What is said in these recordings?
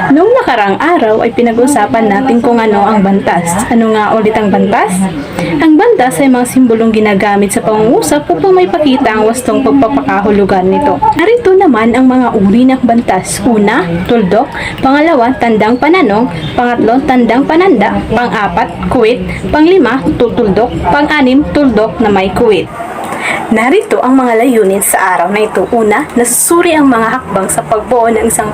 Nung nakarang araw ay pinag-usapan natin kung ano ang bantas. Ano nga ulit ang bantas? Ang bantas ay mga simbolong ginagamit sa pangungusap upang may pakita ang wastong pagpapakahulugan nito. Narito naman ang mga uri ng bantas. Una, tuldok. Pangalawa, tandang pananong. Pangatlo, tandang pananda. Pang-apat, kuwit. Panglima, tutuldok. Pang-anim, tuldok na may kuwit. Narito ang mga layunin sa araw na ito. Una, nasusuri ang mga hakbang sa pagbuo ng isang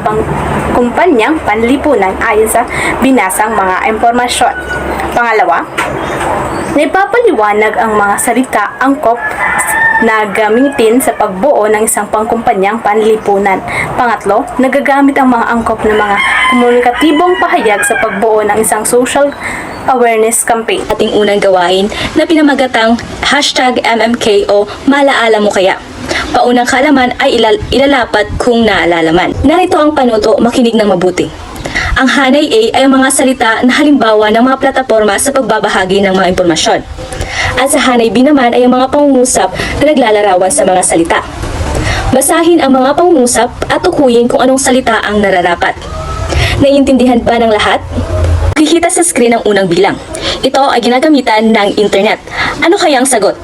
kumpanyang panlipunan ayon sa binasang mga impormasyon. Pangalawa, naipapaliwanag ang mga salita angkop na gamitin sa pagbuo ng isang pangkumpanyang panlipunan. Pangatlo, nagagamit ang mga angkop ng mga komunikatibong pahayag sa pagbuo ng isang social awareness campaign. Ating unang gawain na pinamagatang #MMK o Malaala Mo Kaya. Paunang kaalaman ay ilalapat kung naalalaman. Narito ang panuto, makinig ng mabuti. Ang Hanay A ay ang mga salita na halimbawa ng mga plataporma sa pagbabahagi ng mga impormasyon. At sa Hanay B naman ay ang mga pangungusap na naglalarawan sa mga salita. Basahin ang mga pangungusap at tukuyin kung anong salita ang nararapat. Naiintindihan ba ng lahat? Kikita sa screen ang unang bilang. Ito ay ginagamitan ng internet. Ano kaya ang sagot?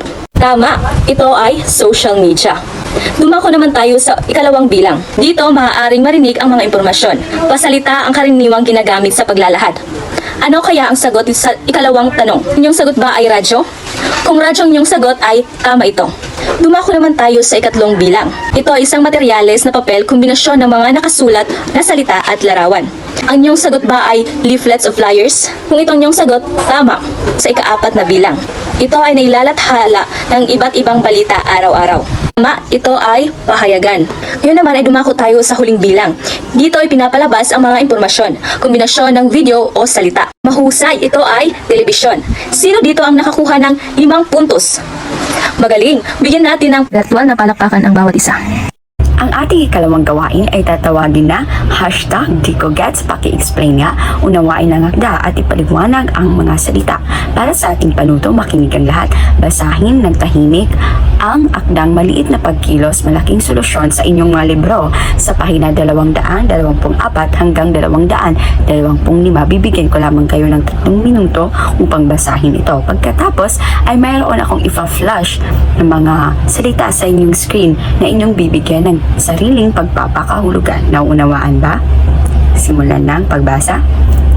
Tama, ito ay social media. Dumako naman tayo sa ikalawang bilang. Dito maaaring marinig ang mga impormasyon. Pasalita ang karaniwang ginagamit sa paglalahad. Ano kaya ang sagot sa ikalawang tanong? Inyong sagot ba ay radyo? Kung radyo ang inyong sagot ay tama ito. Dumako naman tayo sa ikatlong bilang. Ito ay isang materyales na papel kombinasyon ng mga nakasulat na salita at larawan. Ang inyong sagot ba ay leaflets of flyers? Kung ito ang inyong sagot, tama. Sa ikaapat na bilang. Ito ay nailalathala ng iba't ibang balita araw-araw. Tama, ito ay pahayagan. Ngayon naman ay dumako tayo sa huling bilang. Dito ay pinapalabas ang mga impormasyon, kombinasyon ng video o salita. Mahusay, ito ay telebisyon. Sino dito ang nakakuha ng 5 puntos? Magaling, bigyan natin ng virtual na palakpakan ang bawat isa. Ang ating ikalawang gawain ay tatawagin na #DicoGets. Paki-explain nga, unawain ang akda at ipaliwanag ang mga salita. Para sa ating panuto, makinig ang lahat, basahin ng tahimik ang akdang Maliit na Pagkilos, Malaking Solusyon sa inyong mga libro sa pahina 224 hanggang 225. Bibigyan ko lamang kayo ng 3 minuto upang basahin ito. Pagkatapos ay mayroon akong ipa-flash ng mga salita sa inyong screen na inyong bibigyan ng sariling pagpapakahulugan. Nauunawaan ba? Simulan na ang pagbasa.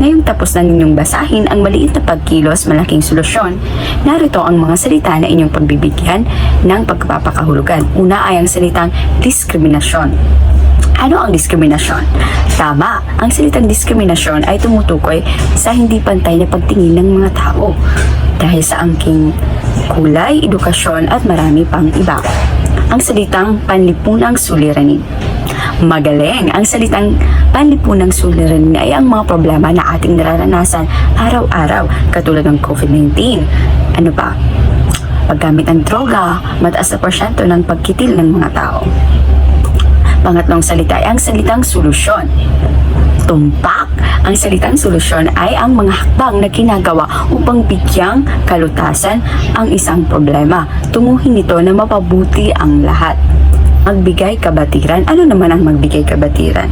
Ngayong tapos na ninyong basahin ang Maliit na Pagkilos, Malaking Solusyon, narito ang mga salita na inyong pagbibigyan ng pagpapakahulugan. Una ay ang salitang diskriminasyon. Ano ang diskriminasyon? Tama, ang salitang diskriminasyon ay tumutukoy sa hindi pantay na pagtingin ng mga tao dahil sa angking kulay, edukasyon at marami pang iba. Ang salitang panlipunang suliranin. Magaling! Ang salitang panlipunang suliranin ay ang mga problema na ating nararanasan araw-araw katulad ng COVID-19. Ano pa? Paggamit ng droga, mataas na porsyento ng pagkitil ng mga tao. Pangatlong salita ay ang salitang solusyon. Tumpak. Ang salitang solusyon ay ang mga hakbang na ginagawa upang bigyang kalutasan ang isang problema. Tunguhin ito na mapabuti ang lahat. Magbigay kabatiran. Ano naman ang magbigay kabatiran?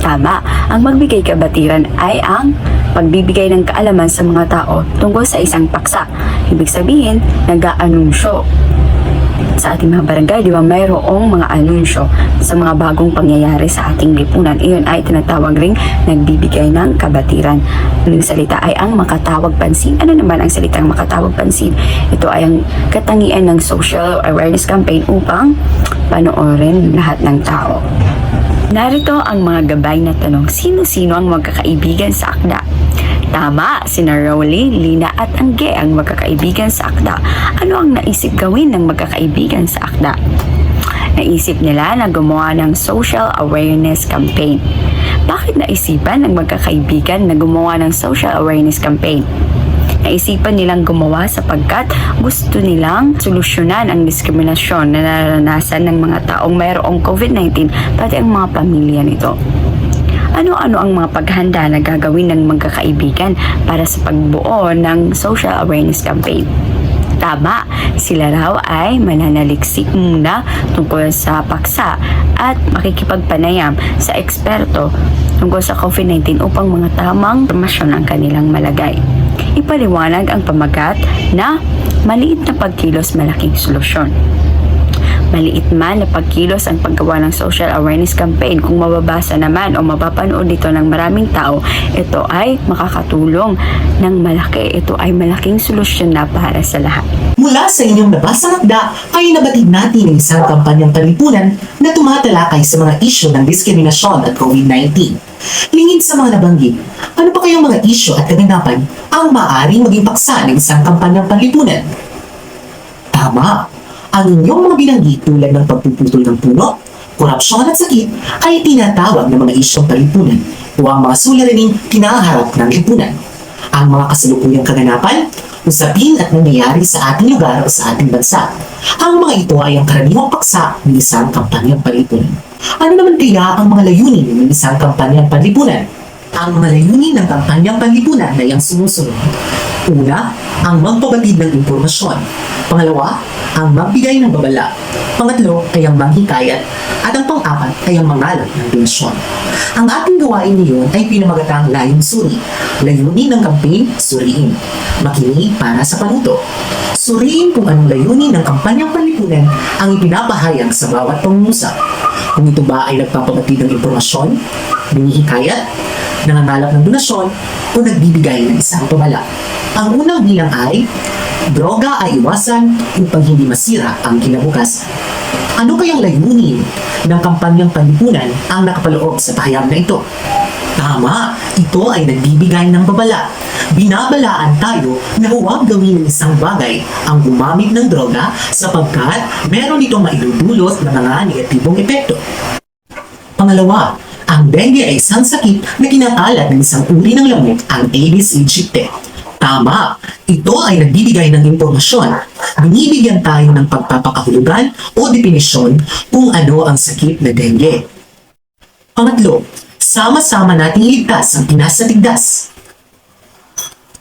Tama, ang magbigay kabatiran ay ang pagbibigay ng kaalaman sa mga tao tungkol sa isang paksa. Ibig sabihin, nag-aanunsyo. Sa ating mga barangay, di ba, mayroong mga anunsyo sa mga bagong pangyayari sa ating lipunan. Iyon ay tinatawag ring nagbibigay ng kabatiran. Ang salita ay ang makatawag pansin. Ano naman ang salitang makatawag pansin? Ito ay ang katangian ng social awareness campaign upang panoorin lahat ng tao. Narito ang mga gabay na tanong. Sino-sino ang magkakaibigan sa akda? Tama, sina Rowley, Lina at Angge ang magkakaibigan sa akda. Ano ang naisip gawin ng magkakaibigan sa akda? Naisip nila na gumawa ng social awareness campaign. Bakit naisipan ng magkakaibigan na gumawa ng social awareness campaign? Naisipan nilang gumawa sapagkat gusto nilang solusyonan ang diskriminasyon na naranasan ng mga taong mayroong COVID-19 pati ang mga pamilya nito. Ano-ano ang mga paghanda na gagawin ng magkakaibigan para sa pagbuo ng social awareness campaign? Tama, sila raw ay mananaliksik muna tungkol sa paksa at makikipagpanayam sa eksperto tungkol sa COVID-19 upang mga tamang impormasyon ang kanilang malagay. Ipaliwanag ang pamagat na maliit na pagkilos malaking solusyon. Maliit man na pagkilos ang paggawa ng social awareness campaign, kung mababasa naman o mapapanood ito ng maraming tao, ito ay makakatulong ng malaki. Ito ay malaking solusyon na para sa lahat. Mula sa inyong nabasang akda ay nabatid natin ang isang kampanyang panlipunan na tumatalakay sa mga isyu ng diskriminasyon at COVID-19. Lingid sa mga nabanggit, ano pa kayang mga isyu at kaganapan ang maaaring maging paksa ng isang kampanyang panlipunan? Tama! Ang inyong mga binanggit tulad ng pagpuputol ng puno, korupsyon at sakit ay tinatawag ng mga isyong panlipunan o ang mga suliraning kinaharap ng lipunan. Ang mga kasalukuyang kaganapan, usapin at nangyayari sa ating lugar o sa ating bansa. Ang mga ito ay ang karaniwang paksa ng isang kampanyang panlipunan. Ano naman kaya ang mga layunin ng isang kampanyang panlipunan? Ang mga layunin ng kampanyang panlipunan ay ang sumusunod. Una, ang magpabatid ng impormasyon. Pangalawa, ang magbigay ng babala. Pangatlo ay ang manghikayat. At ang pang-apat ay ang mangalap ng donasyon. Ang ating gawain ngayon ay pinamagatang layong suri. Layunin ng campaign, suriin. Makinig para sa panuto. Suriin kung anong layunin ng kampanyang panlipunan ang ipinapahayag sa bawat pangungusap. Kung ito ba ay nagpapabatid ng impormasyon, binihikayat, nangangalap ng donasyon, o nagbibigay ng isang pabala. Ang unang bilang ay droga ay iwasan upang hindi masira ang kinabukasan. Ano kayang layunin ng kampanyang panlipunan ang nakapaloob sa pahayag na ito? Tama, ito ay nagbibigay ng babala. Binabalaan tayo na huwag gawin ng isang bagay ang gumamit ng droga sapagkat meron itong maidudulot na mga negatibong epekto. Pangalawa, ang dengue ay isang sakit na kinakalat ng isang uri ng lamok, ang Aedes aegypti. Tama, ito ay nagbibigay ng impormasyon. Binibigyan tayo ng pagpapakahulugan o definisyon kung ano ang sakit na dengue. Pangatlo, sama-sama nating iligtas ang Pinas sa tigdas.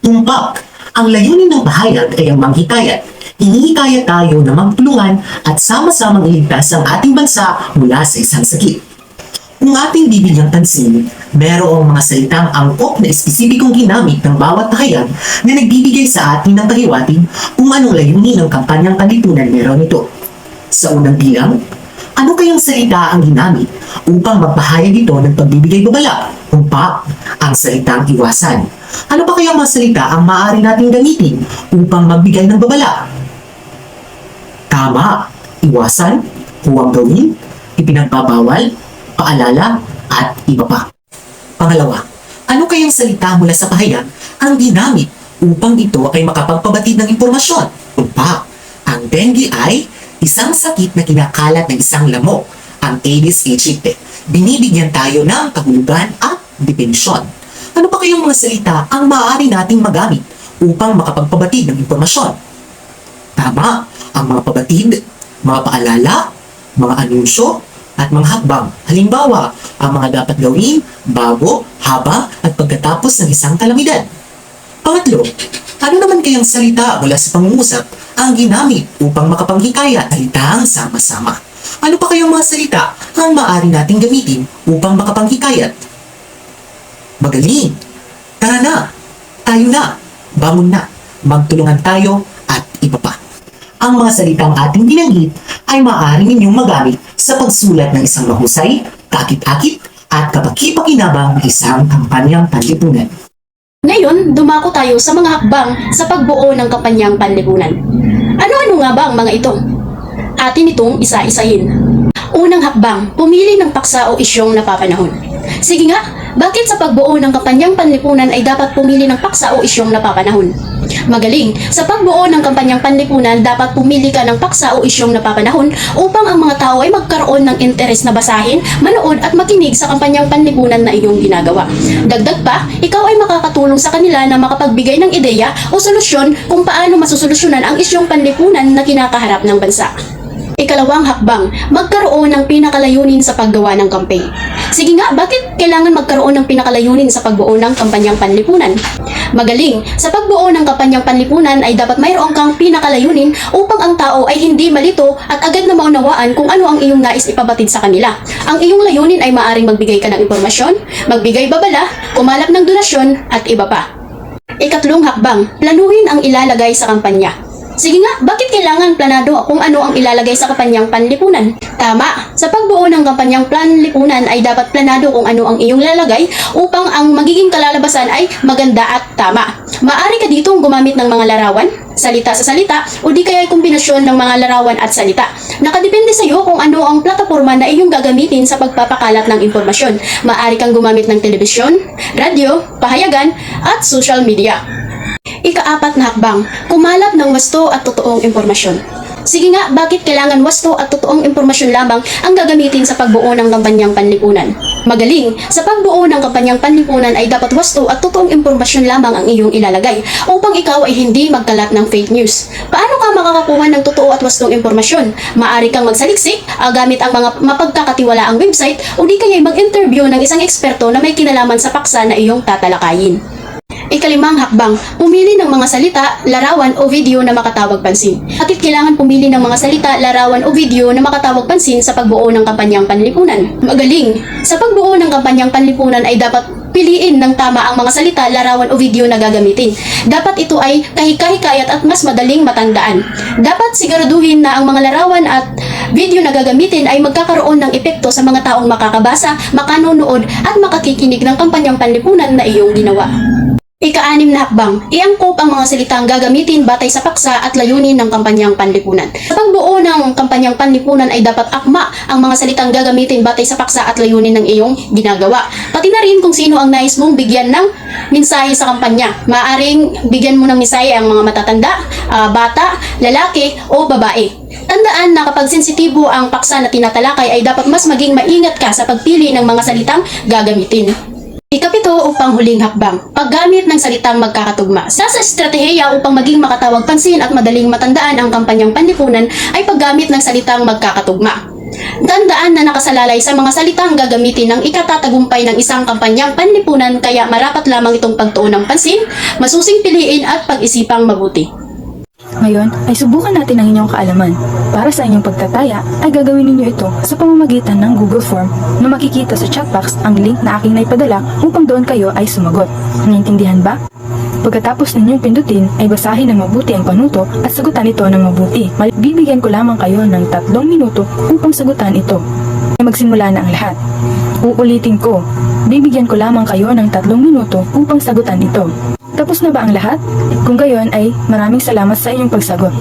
Tumpak, ang layunin ng pahayag ay ang manghikayat. Hinihikayat tayo na magtulungan at sama-samang iligtas ang ating bansa mula sa isang sakit. Kung ating bibigyang pansin, merong mga salitang angkop na espesipikong ginamit ng bawat pahayag na nagbibigay sa atin ng pahiwatig kung anong layunin ng kampanyang panlipunan meron ito. Sa unang bilang, ano kayang salita ang ginamit upang magpahayag ito ng pagbibigay babala? Tumpak, ang salitang iwasan. Ano pa kayang mga salita ang maaari nating gamitin upang magbigay ng babala? Tama, iwasan, huwag gawin, ipinagbabawal, paalala, at iba pa. Pangalawa, ano kayang salita mula sa pahayag ang ginamit upang ito ay makapagpabatid ng impormasyon? Tumpak, ang dengue ay isang sakit na kinakalat ng isang lamok, ang Aedes aegypti. Binibigyan tayo ng kahulugan at definisyon. Ano pa kayang mga salita ang maaari nating magamit upang makapagpabatid ng impormasyon? Tama, ang mga pabatid, mga paalala, mga anunsyo, at mga hakbang. Halimbawa, ang mga dapat gawin bago, habang, at pagkatapos ng isang kalamidad. Pangatlo, ano naman kayang salita mula sa pangungusap ang ginamit upang makapanghikayat salitang sama-sama? Ano pa kayang mga salita ang maaari nating gamitin upang makapanghikayat? Magaling! Tara na! Tayo na! Bangon na! Magtulungan tayo at iba pa. Ang mga salitang ating binanggit ay maaaring ninyong magamit sa pagsulat ng isang mahusay, kaakit-akit, at kapaki-pakinabang ng isang kampanyang panlipunan. Ngayon, dumako tayo sa mga hakbang sa pagbuo ng kampanyang panlipunan. Ano-ano nga ba ang mga ito? Atin itong isa-isahin. Unang hakbang, pumili ng paksa o isyong napapanahon. Sige nga, bakit sa pagbuo ng kampanyang panlipunan ay dapat pumili ng paksa o isyong napapanahon? Magaling, sa pagbuo ng kampanyang panlipunan, dapat pumili ka ng paksa o isyong napapanahon upang ang mga tao ay magkaroon ng interes na basahin, manood at makinig sa kampanyang panlipunan na iyong ginagawa. Dagdag pa, ikaw ay makakatulong sa kanila na makapagbigay ng ideya o solusyon kung paano masusolusyonan ang isyong panlipunan na kinakaharap ng bansa. Ikalawang hakbang, magkaroon ng pinakalayunin sa paggawa ng campaign. Sige nga, bakit kailangan magkaroon ng pinakalayunin sa pagbuo ng kampanyang panlipunan? Magaling, sa pagbuo ng kampanyang panlipunan ay dapat mayroon kang pinakalayunin upang ang tao ay hindi malito at agad na maunawaan kung ano ang iyong nais ipabatid sa kanila. Ang iyong layunin ay maaring magbigay ka ng impormasyon, magbigay babala, kumalap ng donasyon at iba pa. Ikatlong hakbang, planuhin ang ilalagay sa kampanya. Sige nga, bakit kailangan planado kung ano ang ilalagay sa kampanyang panlipunan? Tama, sa pagbuo ng kampanyang panlipunan ay dapat planado kung ano ang iyong lalagay upang ang magiging kalalabasan ay maganda at tama. Maaari ka ditong gumamit ng mga larawan, salita sa salita, o di kaya kombinasyon ng mga larawan at salita. Nakadepende sa iyo kung ano ang plataforma na iyong gagamitin sa pagpapakalat ng impormasyon. Maaari kang gumamit ng telebisyon, radyo, pahayagan, at social media. Ikaapat na hakbang, kumalap ng wasto at totoong impormasyon. Sige nga, bakit kailangan wasto at totoong impormasyon lamang ang gagamitin sa pagbuo ng kampanyang panlipunan? Magaling, sa pagbuo ng kampanyang panlipunan ay dapat wasto at totoong impormasyon lamang ang iyong ilalagay upang ikaw ay hindi magkalat ng fake news. Paano ka makakakuha ng totoo at wastong impormasyon? Maaari kang magsaliksik gamit ang mga mapagkakatiwalaang website o di kaya mag-interview ng isang eksperto na may kinalaman sa paksa na iyong tatalakayin. Ikalimang hakbang, pumili ng mga salita, larawan o video na makatawag pansin. Bakit kailangan pumili ng mga salita, larawan o video na makatawag pansin sa pagbuo ng kampanyang panlipunan? Magaling! Sa pagbuo ng kampanyang panlipunan ay dapat piliin ng tama ang mga salita, larawan o video na gagamitin. Dapat ito ay kahikayat at mas madaling matandaan. Dapat siguraduhin na ang mga larawan at video na gagamitin ay magkakaroon ng epekto sa mga taong makakabasa, makanonood at makakikinig ng kampanyang panlipunan na iyong ginawa. Ika-anim na hakbang, iangkop ang mga salitang gagamitin batay sa paksa at layunin ng kampanyang panlipunan. Sa pagbuo ng kampanyang panlipunan ay dapat akma ang mga salitang gagamitin batay sa paksa at layunin ng iyong ginagawa. Pati na rin kung sino ang nais mong bigyan ng mensahe sa kampanya. Maaring bigyan mo ng mensahe ang mga matatanda, bata, lalaki o babae. Tandaan na kapag sensitibo ang paksa na tinatalakay ay dapat mas maging maingat ka sa pagpili ng mga salitang gagamitin. Ikapito upang huling hakbang, paggamit ng salitang magkakatugma. Sa estratehiya upang maging makatawag pansin at madaling matandaan ang kampanyang panlipunan ay paggamit ng salitang magkakatugma. Tandaan na nakasalalay sa mga salitang gagamitin ng ikatatagumpay ng isang kampanyang panlipunan kaya marapat lamang itong pagtuon ng pansin, masusing piliin at pag-isipang mabuti. Ngayon ay subukan natin ang inyong kaalaman. Para sa inyong pagtataya ay gagawin ninyo ito sa pamamagitan ng Google Form na makikita sa chat box ang link na aking naipadala upang doon kayo ay sumagot. Naintindihan ba? Pagkatapos ninyong pindutin ay basahin ng mabuti ang panuto at sagutan ito ng mabuti. Bibigyan ko lamang kayo ng 3 minuto upang sagutan ito. Magsimula na ang lahat. Uulitin ko, bibigyan ko lamang kayo ng 3 minuto upang sagutan ito. Tapos na ba ang lahat? Kung gayon ay maraming salamat sa inyong pagsagot.